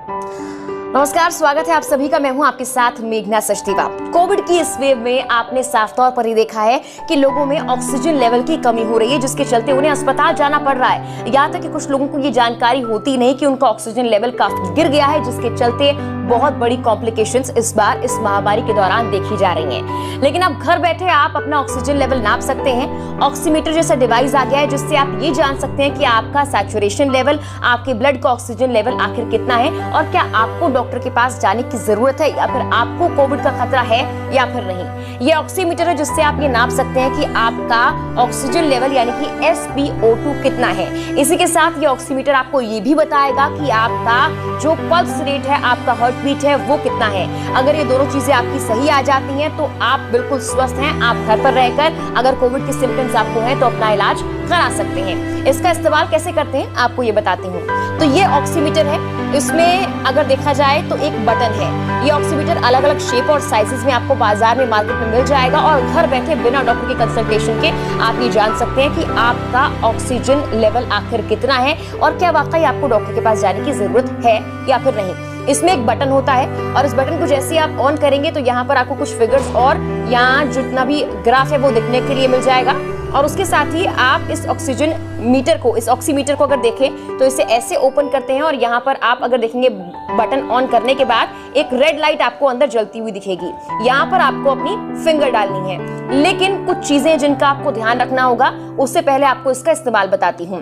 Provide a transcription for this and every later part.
नमस्कार, स्वागत है आप सभी का। मैं हूं आपके साथ मेघना सचदेवा। कोविड की इस वेव में आपने साफ तौर पर ही देखा है कि लोगों में ऑक्सीजन लेवल की कमी हो रही है, जिसके चलते उन्हें अस्पताल जाना पड़ रहा है। यहाँ तक कि कुछ लोगों को ये जानकारी होती नहीं कि उनका ऑक्सीजन लेवल काफी गिर गया है, जिसके चलते बहुत बड़ी कॉम्प्लिकेशंस इस बार इस महामारी के दौरान देखी जा रही हैं। लेकिन अब घर बैठे आप अपना ऑक्सीजन लेवल नाप सकते हैं। ऑक्सीमीटर जैसा डिवाइस आ गया है, जिससे आप ये जान सकते हैं कि आपका सैचुरेशन लेवल, आपके ब्लड का ऑक्सीजन लेवल आखिर कितना है और क्या आपको डॉक्टर के पास जाने की जरूरत है या फिर आपको कोविड का खतरा है या फिर नहीं। ये ऑक्सीमीटर है जिससे आप ये नाप सकते हैं कि आपका ऑक्सीजन लेवल यानी कि SpO2 कितना है। इसी के साथ ये ऑक्सीमीटर आपको ये भी बताएगा कि आपका जो पल्स रेट है, आपका हार्ट बीट है, वो कितना है। अगर ये दोनों चीजें आपकी सही आ जाती हैं तो आप बिल्कुल स्वस्थ हैं। आप घर पर रहकर अगर कोविड के सिम्टम्स आपको हैं तो अपना इलाज करा सकते हैं। इसका इस्तेमाल कैसे करते हैं आपको ये बताती हूँ। तो ये ऑक्सीमीटर है, इसमें अगर देखा जाए तो एक बटन है। ये ऑक्सीमीटर अलग अलग शेप और साइजेस में आपको बाजार में, मार्केट में मिल जाएगा और घर बैठे बिना डॉक्टर की कंसल्टेशन के आप ये जान सकते हैं कि आपका ऑक्सीजन लेवल आखिर कितना है और क्या वाकई आपको डॉक्टर के पास जाने की जरूरत है या फिर नहीं। इसमें एक बटन होता है और इस बटन को जैसे आप ऑन करेंगे तो यहाँ पर आपको कुछ फिगर्स और यहाँ जितना भी ग्राफ है वो दिखने के लिए मिल जाएगा। और उसके साथ ही आप इस ऑक्सीजन मीटर को, इस ऑक्सीमीटर को अगर देखें तो इसे ऐसे ओपन करते हैं और यहाँ पर आप अगर देखेंगे बटन ऑन करने के बाद एक रेड लाइट आपको अंदर जलती हुई दिखेगी। यहाँ पर आपको अपनी फिंगर डालनी है, लेकिन कुछ चीजें जिनका आपको ध्यान रखना होगा, उससे पहले आपको इसका इस्तेमाल बताती हूँ।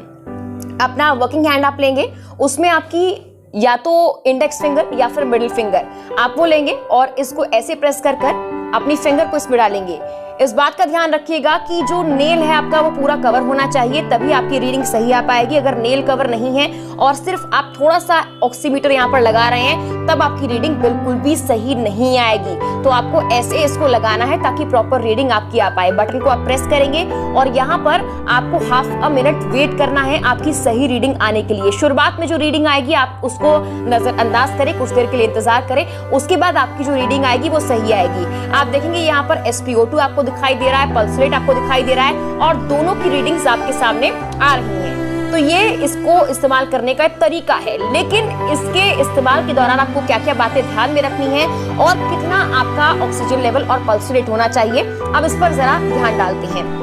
अपना वर्किंग हैंड आप लेंगे, उसमें आपकी या तो इंडेक्स फिंगर या फिर मिडिल फिंगर आप वो लेंगे और इसको ऐसे प्रेस कर अपनी फिंगर को इसमें डालेंगे। इस बात का ध्यान रखिएगा कि जो नेल है आपका वो पूरा कवर होना चाहिए, तभी आपकी रीडिंग सही आ पाएगी। अगर नेल कवर नहीं है और सिर्फ आप थोड़ा सा ऑक्सीमीटर यहाँ पर लगा रहे हैं, तब आपकी रीडिंग बिल्कुल भी सही नहीं आएगी। तो आपको ऐसे इसको लगाना है ताकि प्रॉपर रीडिंग आपकी आ पाए। बटन को आप प्रेस करेंगे और यहाँ पर आपको हाफ अ मिनट वेट करना है आपकी सही रीडिंग आने के लिए। शुरुआत में जो रीडिंग आएगी आप उसको नजरअंदाज करें, कुछ देर के लिए इंतजार करें, उसके बाद आपकी जो रीडिंग आएगी वो सही आएगी। आप देखेंगे यहाँ पर SpO2 आपको दिखाई दे रहा है, पल्स रेट आपको दिखाई दे रहा है और दोनों की रीडिंग्स आपके सामने आ रही हैं। तो ये इसको इस्तेमाल करने का एक तरीका है, लेकिन इसके इस्तेमाल के दौरान आपको क्या-क्या बातें ध्यान में रखनी है और कितना आपका ऑक्सीजन लेवल और पल्स रेट होना चाहिए, अब इस पर जरा ध्यान डालते हैं।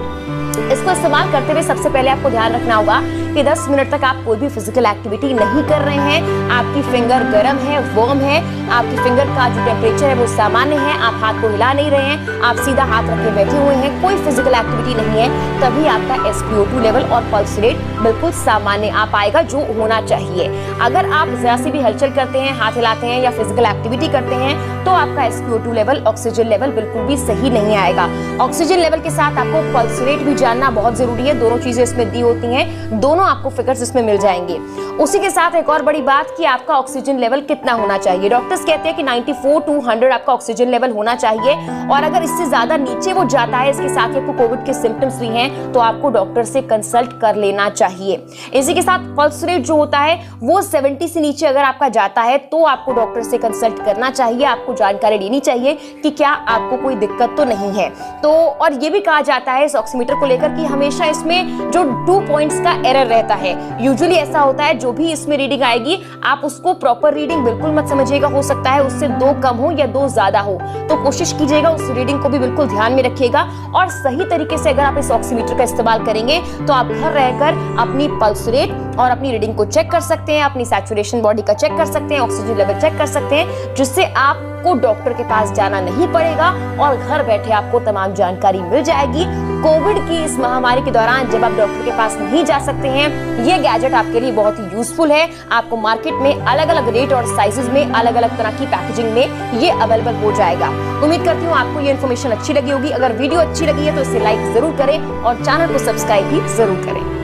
इसको इस्तेमाल करते हुए सबसे पहले आपको ध्यान रखना होगा कि 10 मिनट तक आप कोई भी फिजिकल एक्टिविटी नहीं कर रहे हैं। आपकी फिंगर गर्म है, वार्म है, आपकी फिंगर का जो टेम्परेचर है वो सामान्य है, आप हाथ को हिला नहीं रहे हैं, आप सीधा हाथ रख के बैठे हुए हैं, कोई फिजिकल एक्टिविटी नहीं है, तभी आपका SpO2 लेवल और पल्स रेट बिल्कुल सामान्य आ पाएगा, जो होना चाहिए। अगर आप जरा सी भी हलचल करते हैं, हाथ हिलाते हैं या फिजिकल एक्टिविटी करते हैं तो आपका SpO2 लेवल, ऑक्सीजन लेवल बिल्कुल भी सही नहीं आएगा। ऑक्सीजन लेवल के साथ आपको पल्स रेट भी जानना बहुत जरूरी है। दोनों चीजें इसमें दी होती हैं, दोनों आपको फिगर्स इसमें मिल जाएंगे। उसी के साथ एक और बड़ी बात कि आपका ऑक्सीजन लेवल कितना होना चाहिए। डॉक्टर्स कहते हैं कि 94 to 100 आपका ऑक्सीजन लेवल होना चाहिए और अगर इससे ज्यादा नीचे वो जाता है, इसके साथ आपको कोविड के सिम्टम्स भी हैं, तो आपको डॉक्टर से कंसल्ट कर लेना चाहिए। इसी के साथ पल्स रेट जो होता है वो 70 से नीचे अगर आपका जाता है तो आपको डॉक्टर से कंसल्ट करना चाहिए। आपको जानकारी लेनी चाहिए कि क्या आपको कोई दिक्कत तो नहीं है। तो और ये भी कहा जाता है इस ऑक्सीमीटर को लेकर कि हमेशा इसमें जो 2 पॉइंट्स का एरर रहता है। यूजुअली ऐसा होता है जो भी इसमें रीडिंग आएगी आप उसको प्रॉपर रीडिंग बिल्कुल मत समझिएगा, हो सकता है उससे 2 कम हो या 2 ज्यादा हो, तो कोशिश कीजिएगा उस रीडिंग को भी बिल्कुल ध्यान में रखिएगा। और सही तरीके से अगर आप इस ऑक्सीमीटर का इस्तेमाल करेंगे तो आप घर रहकर अपनी पल्स रेट और अपनी रीडिंग को चेक कर सकते हैं, अपनी सैचुरेशन बॉडी का चेक कर सकते हैं, ऑक्सीजन लेवल चेक कर सकते हैं, जिससे आपको डॉक्टर के पास जाना नहीं पड़ेगा और घर बैठे आपको तमाम जानकारी मिल जाएगी। कोविड की इस महामारी के दौरान जब आप डॉक्टर के पास नहीं जा सकते हैं, ये गैजेट आपके लिए बहुत ही यूजफुल है। आपको मार्केट में अलग अलग रेट और साइजेस में अलग अलग तरह की पैकेजिंग में ये अवेलेबल हो जाएगा। उम्मीद करती हूँ आपको ये इन्फॉर्मेशन अच्छी लगी होगी। अगर वीडियो अच्छी लगी है तो इसे लाइक जरूर करें और चैनल को सब्सक्राइब भी जरूर करें।